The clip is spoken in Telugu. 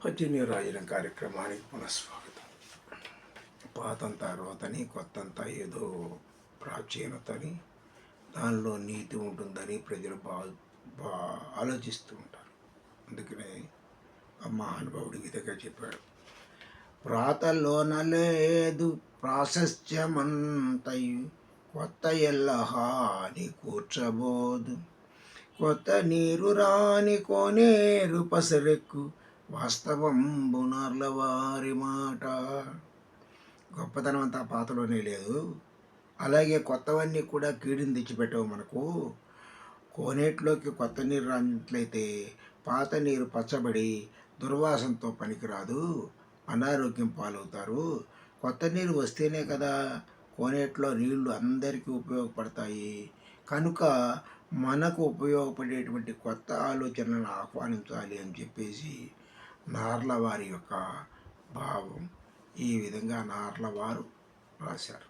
పద్దెనిమిది రాజుల కార్యక్రమానికి పునఃస్వాగతం. పాతంతా రోతని, కొత్తంతా ఏదో ప్రాచీనతని, దానిలో నీతి ఉంటుందని ప్రజలు ఆలోచిస్తూ ఉంటారు. అందుకనే ఆ మహానుభావుడు విధంగా చెప్పాడు, ప్రాతల్లోన లేదు ప్రాశస్త్యమంతయు, కొత్త ఎల్లహాని కూర్చబోదు, కొత్త నీరు రాని కోనేరు పసరెక్కు, వాస్తవంబు నార్ల వారి మాట. గొప్పతనం అంతా పాతలోనే లేదు, అలాగే కొత్తవన్నీ కూడా కీడుని తెచ్చిపెట్టవు. మనకు కోనేటిలోకి కొత్త నీరు రానట్లయితే పాత నీరు పచ్చబడి దుర్వాసనతో పనికిరాదు, అనారోగ్యం పాలవుతారు. కొత్త నీరు వస్తేనే కదా కోనేటిలో నీళ్లు అందరికీ ఉపయోగపడతాయి. కనుక మనకు ఉపయోగపడేటువంటి కొత్త ఆలోచనలను ఆహ్వానించాలి అని చెప్పేసి నార్ల వారి యొక్క భావం. ఈ విధంగా నార్ల వారు రాశారు.